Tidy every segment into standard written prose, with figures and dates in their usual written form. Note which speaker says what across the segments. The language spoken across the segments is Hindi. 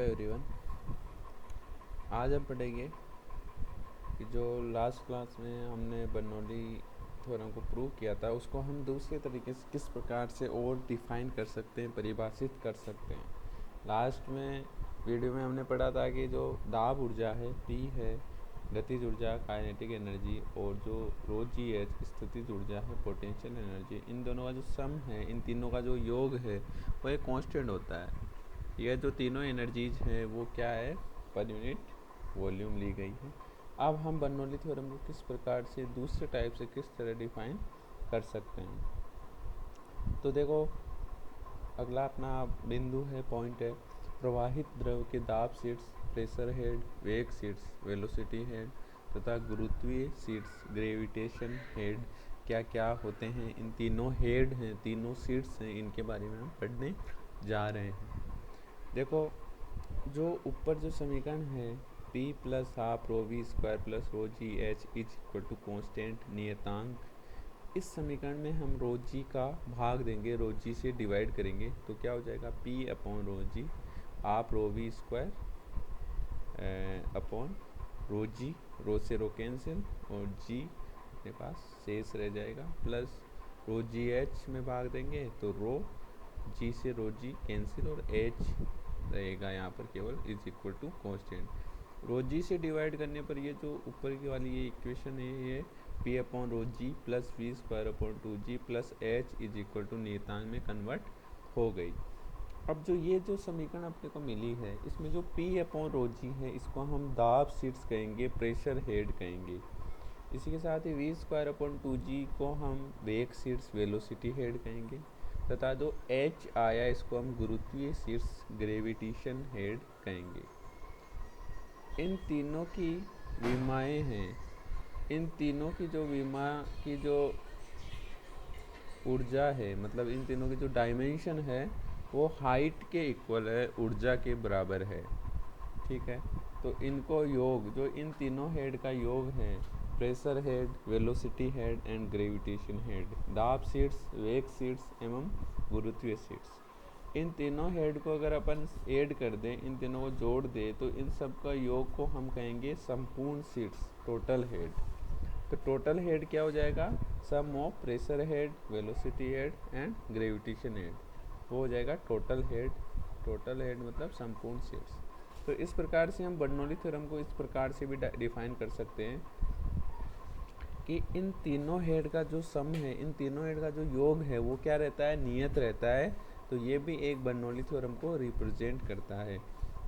Speaker 1: एवरीवन। आज हम पढ़ेंगे कि जो लास्ट क्लास में हमने बर्नौली थ्योरम को प्रूव किया था उसको हम दूसरे तरीके से किस प्रकार से और डिफाइन कर सकते हैं, परिभाषित कर सकते हैं। लास्ट में वीडियो में हमने पढ़ा था कि जो दाब ऊर्जा है P है, गतिज ऊर्जा काइनेटिक एनर्जी, और जो रो जी एच स्थितिज ऊर्जा है पोटेंशियल एनर्जी, इन दोनों का जो सम है, इन तीनों का जो योग है वो एक कांस्टेंट होता है। यह जो तीनों एनर्जीज हैं वो क्या है, पर यूनिट वॉल्यूम ली गई है। अब हम बर्नौली थ्योरम को किस प्रकार से दूसरे टाइप से किस तरह डिफाइन कर सकते हैं। तो देखो, अगला अपना बिंदु है, पॉइंट है, प्रवाहित द्रव के दाब सीट्स, प्रेशर हेड, वेग सीट्स, वेलोसिटी हेड तथा गुरुत्वीय सीट्स, ग्रेविटेशन हेड क्या क्या होते हैं। इन तीनों हेड हैं, तीनों सीट्स हैं, इनके बारे में हम पढ़ने जा रहे हैं। देखो, जो ऊपर जो समीकरण है P plus half rho we square plus rho G H is equal to constant नियतांक, इस समीकरण में हम रो जी का भाग देंगे, रो जी से डिवाइड करेंगे तो क्या हो जाएगा P upon rho g, half rho we square upon rho g, rho से रो कैंसिल और जी अपने पास शेष रह जाएगा, प्लस रो जी एच में भाग देंगे तो रो जी से रो जी कैंसिल और एच रहेगा यहाँ पर केवल इज इक्वल टू कॉन्स्टेंट। रो जी से डिवाइड करने पर ये जो ऊपर की वाली ये इक्वेशन है, ये P upon rho G plus V square upon two G plus H is equal to नियतांक में कन्वर्ट हो गई। अब जो ये जो समीकरण अपने को मिली है, इसमें जो P अपॉन रो जी है इसको हम दाब सीट्स कहेंगे, प्रेशर हेड कहेंगे। इसी के साथ ही वी स्क्वायर अपॉन टू जी को हम वेग सीट्स, वेलोसिटी हेड कहेंगे, तथा जो H आया इसको हम गुरुत्वीय सीट्स, ग्रेविटेशन हेड कहेंगे। इन तीनों की विमाएँ हैं, इन तीनों की जो विमा की जो ऊर्जा है, मतलब इन तीनों की जो डायमेंशन है वो हाइट के इक्वल है, ऊर्जा के बराबर है। ठीक है, तो इनको योग, जो इन तीनों हेड का योग है, pressure head, velocity head and gravitation head, दाब सीट्स, वेग सीट्स एवं गुरुत्वीय सीट्स, इन तीनों हेड को अगर अपन ऐड कर दें, इन तीनों को जोड़ दें तो इन सब का योग को हम कहेंगे संपूर्ण सीट्स, टोटल हेड। तो टोटल हेड क्या हो जाएगा, sum of pressure head, velocity head and gravitation head, वो हो जाएगा टोटल हेड। टोटल हेड मतलब संपूर्ण सीट्स। तो इस प्रकार से हम बर्नौली थ्योरम को इस प्रकार से भी डिफाइन कर सकते हैं कि इन तीनों हेड का जो सम है, इन तीनों हेड का जो योग है वो क्या रहता है, नियत रहता है। तो ये भी एक बर्नौली थ्योरम को रिप्रेजेंट करता है।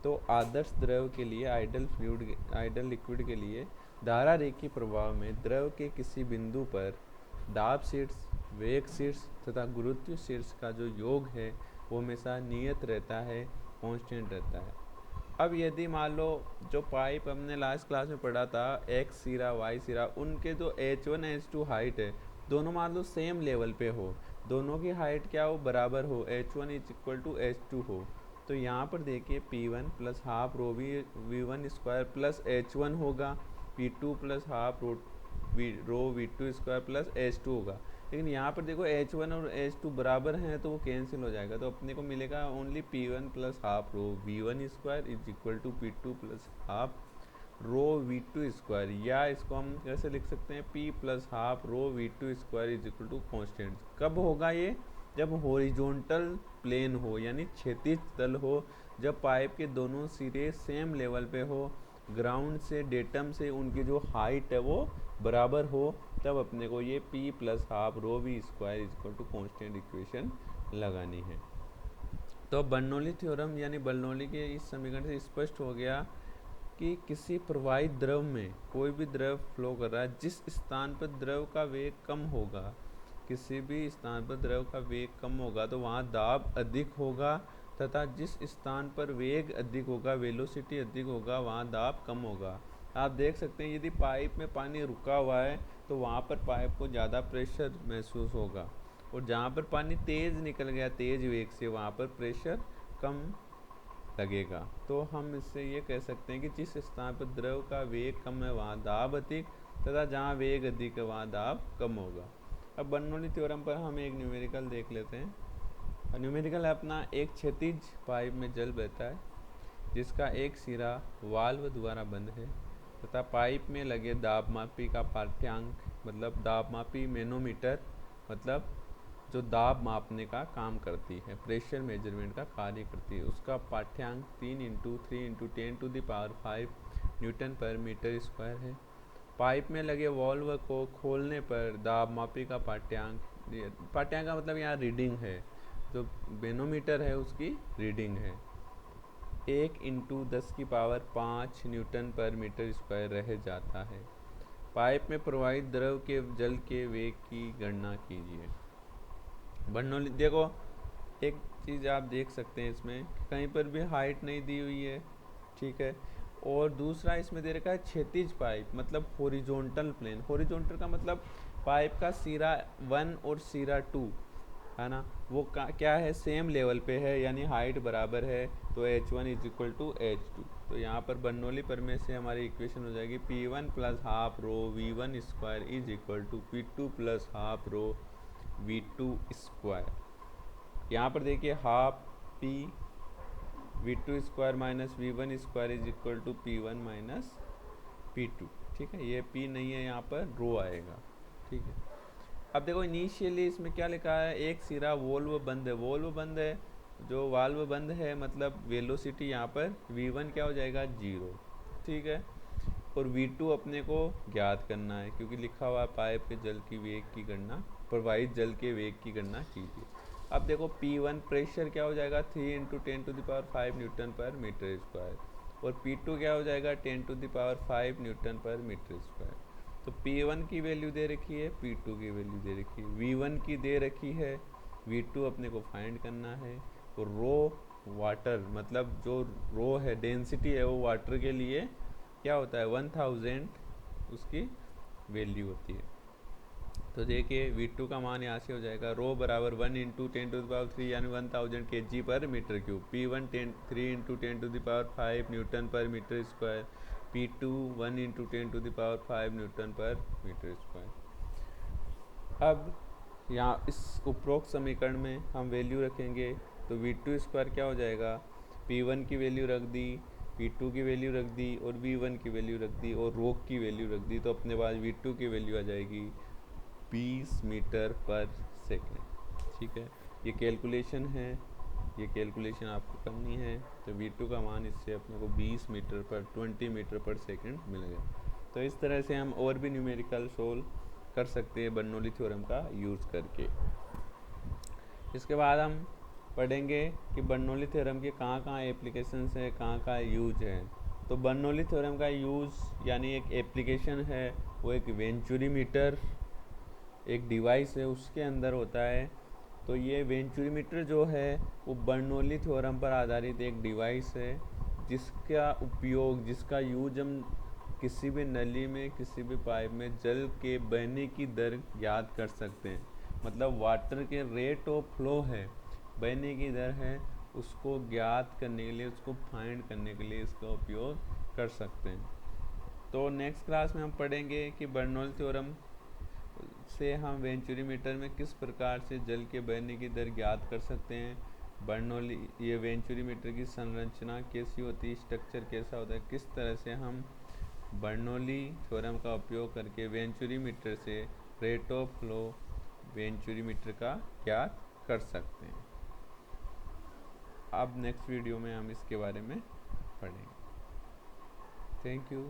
Speaker 1: तो आदर्श द्रव के लिए, आइडल लिक्विड के लिए धारा रेखीय प्रवाह में द्रव के किसी बिंदु पर दाब सीट्स, वेग सीट्स तथा गुरुत्व सीट्स का जो योग है वो हमेशा नियत रहता है, कांस्टेंट रहता है। अब यदि मान लो जो पाइप हमने लास्ट क्लास में पढ़ा था, एक्स सिरा वाई सिरा, उनके जो H1 H2 हाइट है, दोनों मान लो सेम लेवल पे हो, दोनों की हाइट क्या हो, बराबर हो, H1 is equal to H2 हो, तो यहाँ पर देखिए P1 plus half rho V one square plus H1 होगा, P2 plus half rho V2 square plus H2 होगा। लेकिन यहाँ पर देखो H1 और H2 बराबर हैं तो वो कैंसिल हो जाएगा, तो अपने को मिलेगा only P1 plus half rho V1 square is equal to P2 plus half rho V2 square, या इसको हम कैसे लिख सकते हैं, P plus half rho V2 square is equal to constant. कब होगा ये, जब हॉरिजॉन्टल प्लेन हो, यानी क्षैतिज तल हो, जब पाइप के दोनों सिरे सेम लेवल पे हो, ग्राउंड से डेटम से उनकी जो हाइट है वो बराबर हो, तब अपने को ये P plus half rho we square is equal to constant equation लगानी है। तो बर्नौली थ्योरम यानी बर्नौली के इस समीकरण से स्पष्ट हो गया कि किसी प्रवाहित द्रव में कोई भी द्रव फ्लो कर रहा है, जिस स्थान पर द्रव का वेग कम होगा, किसी भी स्थान पर द्रव का वेग कम होगा तो वहाँ दाब अधिक होगा, तथा जिस स्थान पर वेग अधिक होगा, वेलोसिटी अधिक होगा, वहाँ दाब कम होगा। आप देख सकते हैं यदि पाइप में पानी रुका हुआ है तो वहाँ पर पाइप को ज़्यादा प्रेशर महसूस होगा, और जहाँ पर पानी तेज़ निकल गया तेज़ वेग से, वहाँ पर प्रेशर कम लगेगा। तो हम इससे ये कह सकते हैं कि जिस स्थान पर द्रव का वेग कम है वहाँ दाब अधिक, तथा जहाँ वेग अधिक है वहाँ दाब कम होगा। अब बर्नौली थ्योरम पर हम एक न्यूमेरिकल देख लेते हैं। न्यूमेरिकल अपना, एक क्षैतिज पाइप में जल बहता है, जिसका एक सिरा वाल्व द्वारा बंद है तथा पाइप में लगे दाबमापी का पाठ्यांक, मतलब दाबमापी मैनोमीटर, मतलब जो दाब मापने का काम करती है, प्रेशर मेजरमेंट का कार्य करती है, उसका पाठ्यांक 3 × 3 × 10⁵ न्यूटन पर मीटर स्क्वायर है। पाइप में लगे वॉल्व को खोलने पर दाबमापी का पाठ्यांक का मतलब यहाँ रीडिंग है, जो मैनोमीटर है उसकी रीडिंग है, 1 × 10⁵ न्यूटन पर मीटर स्क्वायर रह जाता है। पाइप में प्रवाहित द्रव के जल के वेग की गणना कीजिए। बर्नौली, देखो एक चीज़ आप देख सकते हैं इसमें, कहीं पर भी हाइट नहीं दी हुई है, ठीक है। और दूसरा इसमें दे रखा है क्षैतिज पाइप, मतलब हॉरिजॉन्टल प्लेन। हॉरिजॉन्टल का मतलब पाइप का सिरा 1 और सिरा 2 है ना, वो क्या है, सेम लेवल पे है, यानी हाइट बराबर है, तो H1 = H2। तो यहाँ पर बर्नौली प्रमेय से हमारी इक्वेशन हो जाएगी P1 + ½ ρ V1² = P2 + ½ ρ V2²। यहाँ पर देखिए half P V2² - V1² = P1 - P2, ठीक है। ये P नहीं है, यहाँ पर रो आएगा, ठीक है। अब देखो इनिशियली इसमें क्या लिखा है, एक सिरा वॉल्व बंद है, वॉल्व बंद है, जो वाल्व बंद है मतलब वेलोसिटी यहाँ पर V1 क्या हो जाएगा, 0, ठीक है। और V2 अपने को ज्ञात करना है, क्योंकि लिखा हुआ पाइप के जल की वेग की गणना, प्रवाहित जल के वेग की गणना कीजिए। अब देखो P1 प्रेशर क्या हो जाएगा, 3 × 10⁵ न्यूटन पर मीटर स्क्वायर, और P2 क्या हो जाएगा, 10⁵ न्यूटन पर मीटर स्क्वायर। तो P1 की वैल्यू दे रखी है, P2 की वैल्यू दे रखी है, V1 की दे रखी है, V2 अपने को फाइंड करना है। और रो वाटर, मतलब जो रो है, डेंसिटी है, वो वाटर के लिए क्या होता है, 1000 उसकी वैल्यू होती है। तो देखिए V2 का मान यहाँ से हो जाएगा, रो बराबर 1 × 10⁻³ यानी 1000 kg पर मीटर क्यूब, P1 3 × 10⁵ न्यूटन पर मीटर स्क्वायर, P2 1 × 10⁵ न्यूटन पर मीटर स्क्वायर। अब यहाँ इस उपरोक्त समीकरण में हम वैल्यू रखेंगे, तो V2² क्या हो जाएगा, P1 की वैल्यू रख दी, P2 की वैल्यू रख दी, और V1 की वैल्यू रख दी, और रो की वैल्यू रख दी, तो अपने पास V2 की वैल्यू आ जाएगी 20 मीटर पर सेकेंड, ठीक है। ये कैलकुलेशन है, ये कैलकुलेशन आपको करनी है। तो V2 का मान इससे अपने को 20 मीटर पर सेकेंड मिल गया। तो इस तरह से हम और भी न्यूमेरिकल सोल्व कर सकते हैं बर्नौली थ्योरम का यूज़ करके। इसके बाद हम पढ़ेंगे कि बर्नौली थ्योरम के कहाँ एप्लीकेशंस है, कहाँ यूज है। तो बर्नौली थ्योरम का यूज़ यानी एक एप्लीकेशन है, वो एक वेंचुरीमीटर एक डिवाइस है, उसके अंदर होता है। तो ये वेंचुरीमीटर जो है वो बर्नौली थ्योरम पर आधारित एक डिवाइस है, जिसका उपयोग, जिसका यूज हम किसी भी नली में, किसी भी पाइप में जल के बहने की दर ज्ञात कर सकते हैं। मतलब वाटर के रेट ऑफ फ्लो है, बहने की दर है, उसको ज्ञात करने के लिए, उसको फाइंड करने के लिए इसका उपयोग कर सकते हैं। तो नेक्स्ट क्लास में हम पढ़ेंगे कि बर्नौली थ्योरम से हम वेंचुरीमीटर में किस प्रकार से जल के बहने की दर ज्ञात कर सकते हैं। बर्नौली ये वेंचुरीमीटर की संरचना कैसी होती है, स्ट्रक्चर कैसा होता है, किस तरह से हम बर्नौली थ्योरम का उपयोग करके वेंचुरीमीटर से रेट ऑफ फ्लो वेंचुरीमीटर का ज्ञात कर सकते हैं। अब नेक्स्ट वीडियो में हम इसके बारे में पढ़ेंगे। Thank you.